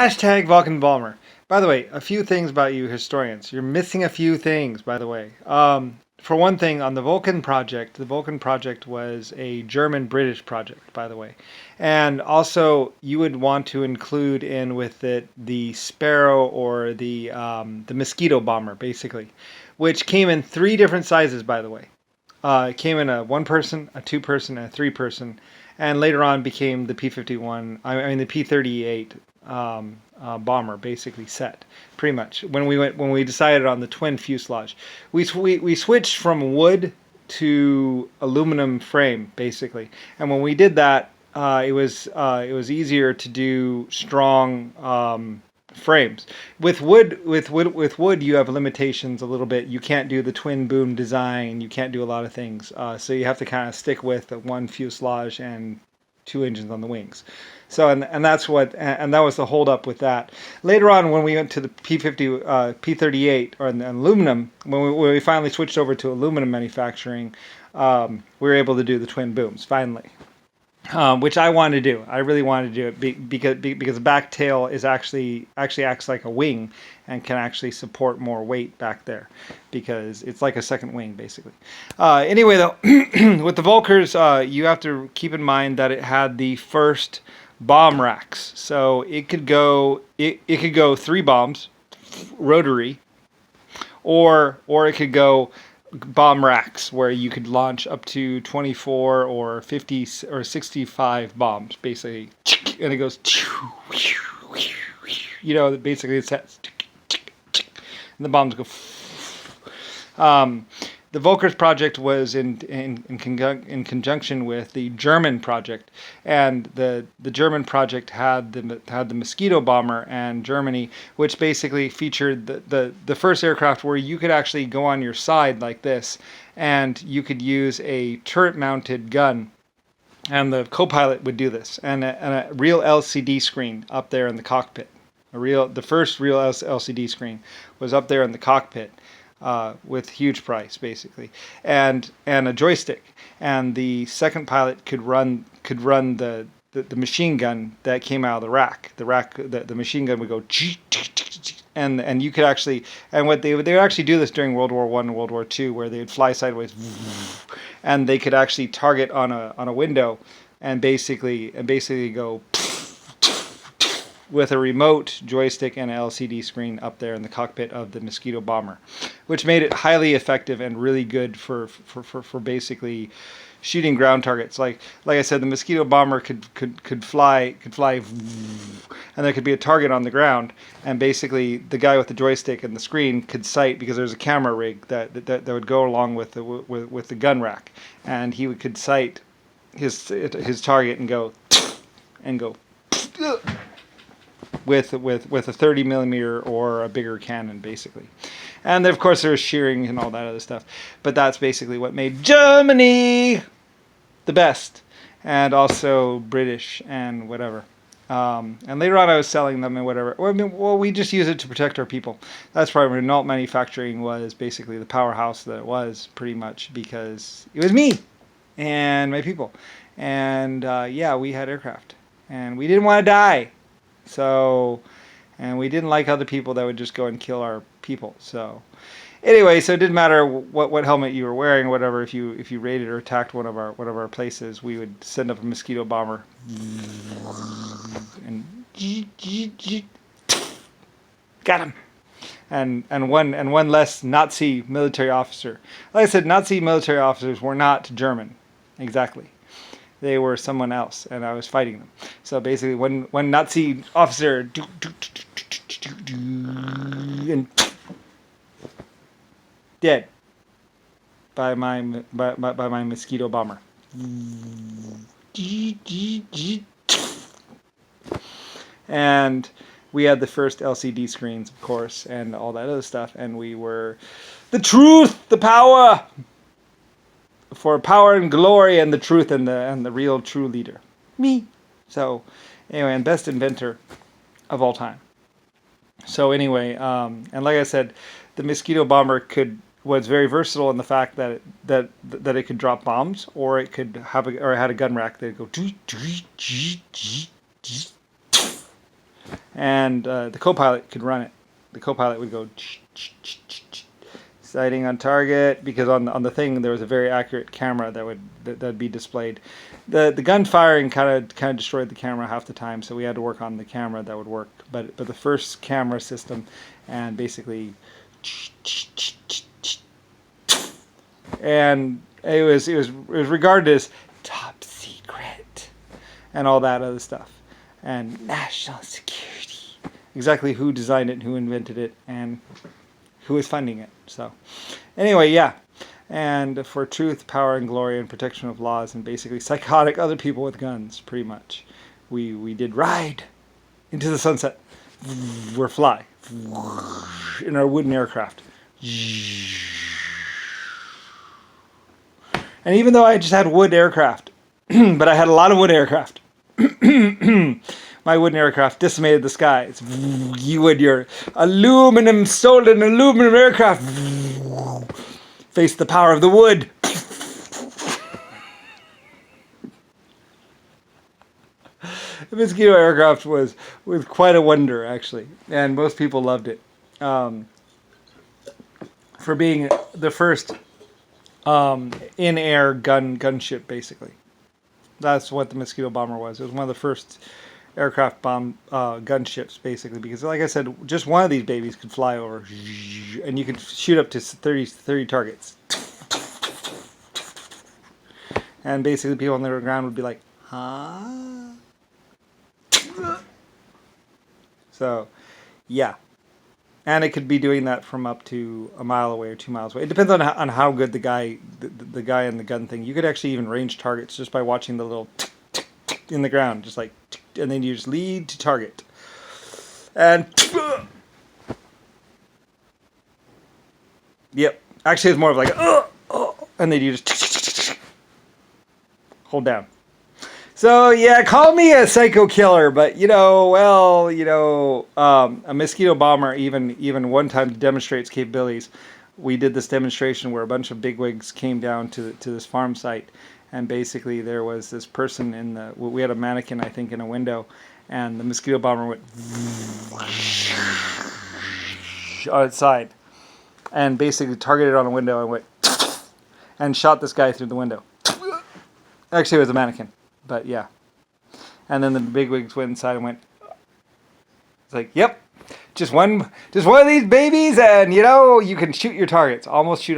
Hashtag Vulcan Balmer. By the way, a few things about you historians. You're missing a few things, by the way. For one thing, on the Vulcan Project was a German-British project, by the way. And also, you would want to include in with it the Sparrow or the mosquito bomber, basically, which came in three different sizes, by the way. It came in a one person, a two person, and a three person, and later on became the P-51. I mean the P-38 bomber, basically set pretty much. When we decided on the twin fuselage, we switched from wood to aluminum frame basically, and when we did that, it was easier to do strong frames. With wood, you have limitations a little bit. You can't do the twin boom design. You can't do a lot of things. So you have to kind of stick with one fuselage and two engines on the wings. So and that was the hold up with that. Later on, when we went to the P38 or an aluminum, when we finally switched over to aluminum manufacturing, we were able to do the twin booms finally. Which I wanted to do. I really wanted to do it because the back tail is actually acts like a wing and can actually support more weight back there because it's like a second wing basically. Anyway, though, with the Volkers, you have to keep in mind that it had the first bomb racks, so it could go three bombs, rotary, or it could go bomb racks where you could launch up to 24 or 50 or 65 bombs basically, and it goes, basically it sets, and the bombs go. The Volkers project was in conjunction with the German project, and the German project had the mosquito bomber and Germany, which basically featured the first aircraft where you could actually go on your side like this, and you could use a turret-mounted gun, and the co-pilot would do this, and a real LCD screen up there in the cockpit. The first real LCD screen was up there in the cockpit. With huge price basically, and a joystick, and the second pilot could run the machine gun that came out of the rack. The machine gun would go, and you could actually, and what they would actually do this during World War I and World War II, where they would fly sideways, and they could actually target on a window, and basically go with a remote joystick and an LCD screen up there in the cockpit of the mosquito bomber, which made it highly effective and really good for basically shooting ground targets. Like I said, the mosquito bomber could fly, and there could be a target on the ground, and basically the guy with the joystick and the screen could sight, because there's a camera rig that would go along with the gun rack, and he could sight his target and go with a 30 millimeter or a bigger cannon basically. And then, of course, there was shearing and all that other stuff, but that's basically what made Germany the best, and also British and whatever. And later on I was selling them and whatever. Well, we just use it to protect our people. That's probably when Renault manufacturing was basically the powerhouse that it was, pretty much, because it was me and my people, and we had aircraft, and we didn't want to die. So, and we didn't like other people that would just go and kill our people. So, anyway, so it didn't matter what helmet you were wearing or whatever. If you raided or attacked one of our places, we would send up a mosquito bomber and got him. And one less Nazi military officer. Like I said, Nazi military officers were not German, exactly. They were someone else, and I was fighting them. So basically, one Nazi officer and dead by my mosquito bomber. And we had the first LCD screens, of course, and all that other stuff, and we were the truth, the power. For power and glory and the truth and the real true leader, me. So anyway, and best inventor of all time. So anyway, and like I said, the mosquito bomber was very versatile in the fact that it could drop bombs, or it could have it had a gun rack that would go, and the co-pilot could run it. The co-pilot would go sighting on target, because on the thing there was a very accurate camera that'd be displayed. The gun firing kind of destroyed the camera half the time, so we had to work on the camera that would work. But the first camera system, and basically, and it was regarded as top secret and all that other stuff, and national security. Exactly who designed it, and who invented it, and who is funding it. So anyway, yeah. And for truth, power, and glory, and protection of laws, and basically psychotic other people with guns, pretty much. We did ride into the sunset. Or fly in our wooden aircraft. And even though I just had wood aircraft, but I had a lot of wood aircraft. My wooden aircraft decimated the skies. You and your aluminum, stolen aluminum aircraft face the power of the wood. The Mosquito aircraft was quite a wonder, actually, and most people loved it for being the first in-air gunship, basically. That's what the Mosquito bomber was. It was one of the first aircraft gunships, basically, because, like I said, just one of these babies could fly over, and you could shoot up to 30 targets. And basically, people on the ground would be like, huh? So, yeah. And it could be doing that from up to a mile away or 2 miles away. It depends on how good the guy in the gun thing. You could actually even range targets just by watching the little in the ground, just like, and then you just lead to target. And yep, actually it's more of like and then you just hold down. So yeah, call me a psycho killer, but a Mosquito bomber even one time to demonstrate its capabilities. We did this demonstration where a bunch of bigwigs came down to this farm site, and basically there was this person we had a mannequin, I think, in a window, and the Mosquito bomber went on its side, and basically targeted on a window and went and shot this guy through the window. Actually, it was a mannequin. But yeah, and then the bigwigs went inside and went. It's like, yep, just one of these babies, and you can shoot your targets. Almost shoot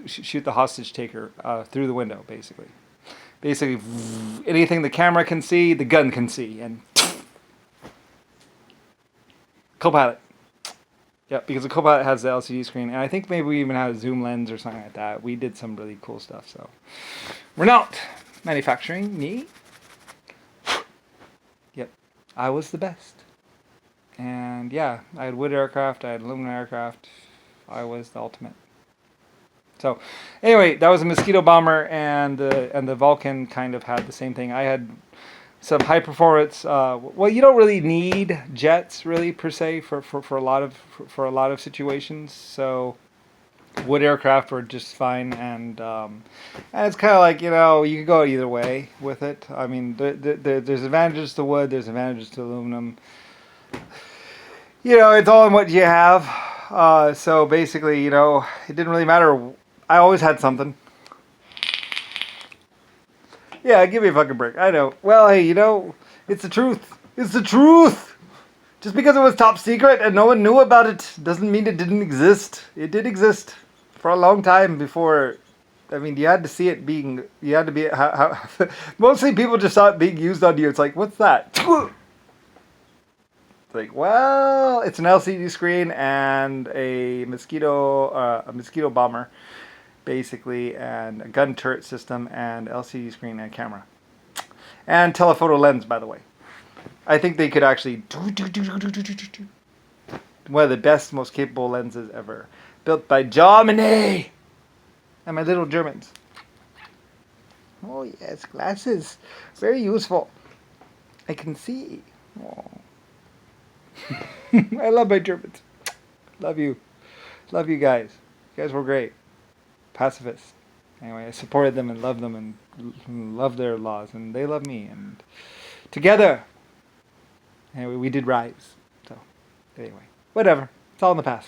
shoot the hostage taker through the window. Basically, anything the camera can see, the gun can see, and co-pilot. Yeah, because the co-pilot has the LCD screen, and I think maybe we even had a zoom lens or something like that. We did some really cool stuff. So we're not manufacturing me. Yep, I was the best. And yeah, I had wood aircraft, I had aluminum aircraft. I was the ultimate. So anyway, that was a Mosquito bomber, and the Vulcan kind of had the same thing. I had some high performance. Well, you don't really need jets, really, per se, for a lot of situations. So wood aircraft were just fine, and it's kind of like, you can go either way with it. I mean, there's advantages to wood, there's advantages to aluminum. It's all in what you have. So basically, it didn't really matter. I always had something. Yeah, give me a fucking break. I know. Well, hey, it's the truth. It's the truth. Just because it was top secret and no one knew about it doesn't mean it didn't exist. It did exist for a long time before. I mean, you had to see it being. You had to be. Mostly people just saw it being used on you. It's like, what's that? It's like, well, it's an LCD screen and a mosquito bomber, basically, and a gun turret system and LCD screen and camera, and telephoto lens, by the way. I think they could actually one of the best, most capable lenses ever, built by Germany and my little Germans. Oh yes, glasses, very useful. I can see. Oh. I love my Germans. Love you guys. You guys were great. Pacifists. Anyway, I supported them and loved them and loved their laws, and they love me, and together And we did rives. So, anyway, whatever. It's all in the past.